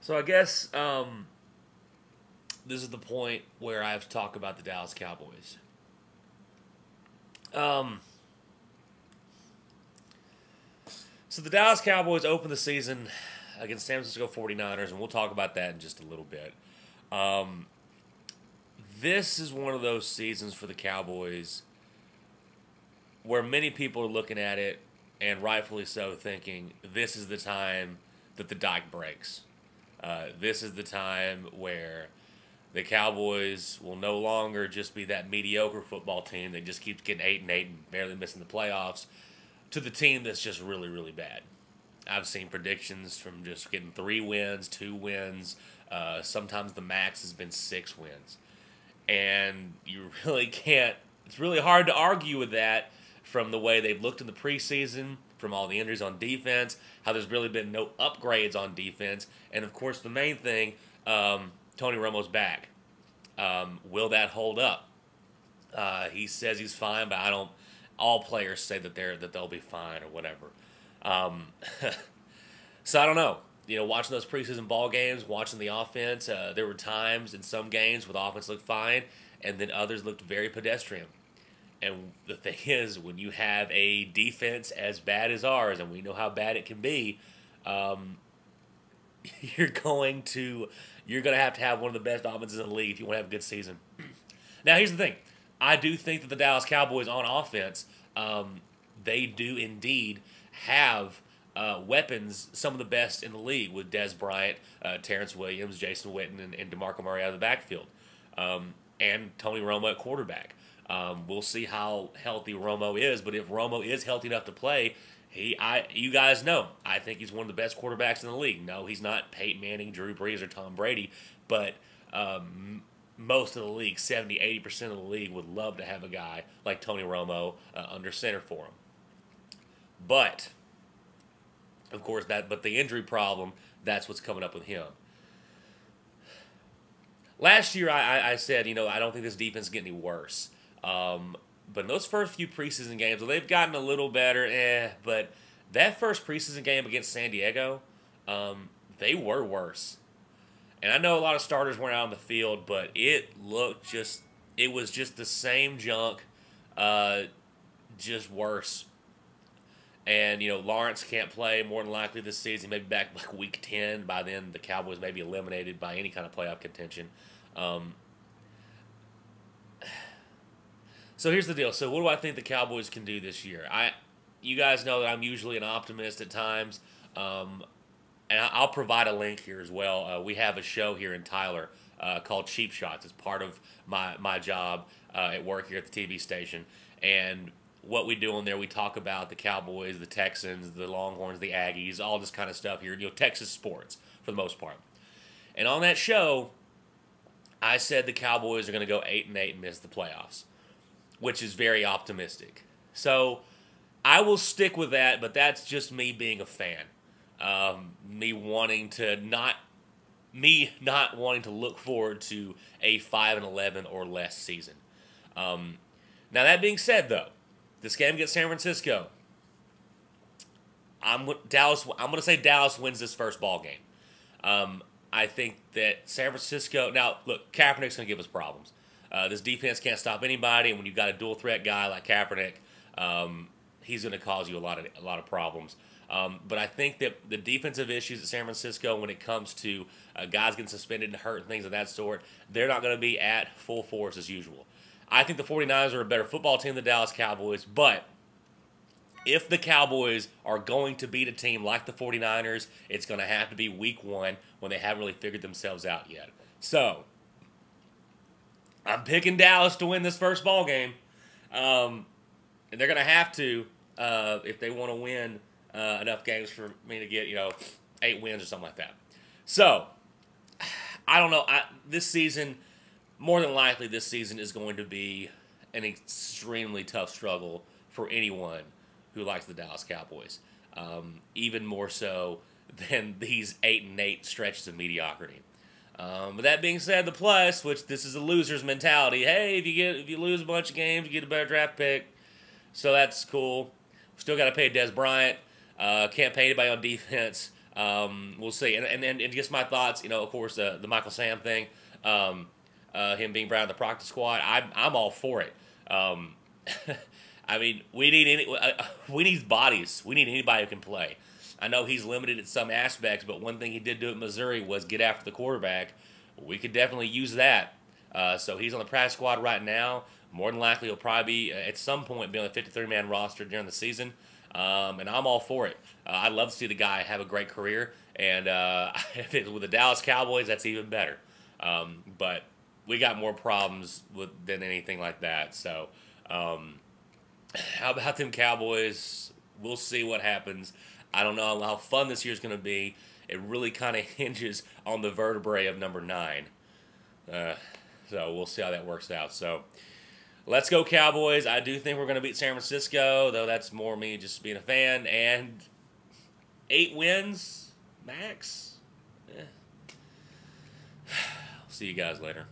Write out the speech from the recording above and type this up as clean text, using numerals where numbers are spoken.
So I guess this is the point where I have to talk about the Dallas Cowboys. Um, so the Dallas Cowboys opened the season against San Francisco 49ers, and we'll talk about that in just a little bit. Um, this is one of those seasons for the Cowboys where many people are looking at it, and rightfully so, thinking this is the time that the dike breaks. This is the time where the Cowboys will no longer just be that mediocre football team that just keeps getting 8-8 and barely missing the playoffs to the team that's just really, really bad. I've seen predictions from just getting 3 wins, 2 wins. Sometimes the max has been 6 wins. And you really can't, it's really hard to argue with that from the way they've looked in the preseason, from all the injuries on defense, how there's really been no upgrades on defense, and of course the main thing, Tony Romo's back. Will that hold up? He says he's fine, but I don't. All players say that they'll be fine or whatever. So I don't know. You know, watching those preseason ball games, watching the offense, there were times in some games where the offense looked fine, and then others looked very pedestrian. And the thing is, when you have a defense as bad as ours, and we know how bad it can be, you're going to have one of the best offenses in the league if you want to have a good season. Now, here's the thing: I do think that the Dallas Cowboys on offense, they do indeed have weapons, some of the best in the league, with Dez Bryant, Terrence Williams, Jason Witten, and DeMarco Murray out of the backfield, and Tony Romo at quarterback. We'll see how healthy Romo is, but if Romo is healthy enough to play, you guys know, I think he's one of the best quarterbacks in the league. No, he's not Peyton Manning, Drew Brees, or Tom Brady, but most of the league, 70-80% of the league, would love to have a guy like Tony Romo under center for him. But, of course, but the injury problem, that's what's coming up with him. Last year, I said, I don't think this defense is getting any worse. But in those first few preseason games, well, they've gotten a little better, but that first preseason game against San Diego, they were worse. And I know a lot of starters weren't out on the field, but it was just the same junk, just worse. And, Lawrence can't play more than likely this season, maybe back like week 10. By then, the Cowboys may be eliminated by any kind of playoff contention. So here's the deal. So what do I think the Cowboys can do this year? You guys know that I'm usually an optimist at times, and I'll provide a link here as well. We have a show here in Tyler called Cheap Shots. It's part of my job at work here at the TV station, and what we do on there, we talk about the Cowboys, the Texans, the Longhorns, the Aggies, all this kind of stuff here. Texas sports for the most part. And on that show, I said the Cowboys are going to go 8-8 and miss the playoffs, which is very optimistic. So I will stick with that, but that's just me being a fan. Me not wanting to look forward to a 5-11 or less season. Now that being said, though, this game against San Francisco, I'm going to say Dallas wins this first ball game. I think that San Francisco. Now, look, Kaepernick's going to give us problems. This defense can't stop anybody, and when you've got a dual threat guy like Kaepernick, he's going to cause you a lot of problems. But I think that the defensive issues at San Francisco, when it comes to guys getting suspended and hurt and things of that sort, they're not going to be at full force as usual. I think the 49ers are a better football team than the Dallas Cowboys, but if the Cowboys are going to beat a team like the 49ers, it's going to have to be week 1 when they haven't really figured themselves out yet. So I'm picking Dallas to win this first ball game, and they're going to have to if they want to win enough games for me to get 8 wins or something like that. So I don't know. This season, more than likely, this season is going to be an extremely tough struggle for anyone who likes the Dallas Cowboys, even more so than these 8-8 stretches of mediocrity. But that being said, the plus, which this is a loser's mentality. Hey, if you lose a bunch of games, you get a better draft pick. So that's cool. Still got to pay Dez Bryant. Can't pay anybody on defense. We'll see. And just my thoughts, of course, the Michael Sam thing, him being brought in the practice squad, I'm all for it. I mean, we need bodies. We need anybody who can play. I know he's limited in some aspects, but one thing he did do at Missouri was get after the quarterback. We could definitely use that. So he's on the practice squad right now. More than likely, he'll probably be at some point be on the 53-man roster during the season. And I'm all for it. I'd love to see the guy have a great career. And if it's with the Dallas Cowboys, that's even better. But we got more problems than anything like that. So how about them Cowboys? We'll see what happens. I don't know how fun this year's going to be. It really kind of hinges on the vertebrae of number 9. So we'll see how that works out. So let's go Cowboys. I do think we're going to beat San Francisco, though that's more me just being a fan. And 8 wins, max. See you guys later.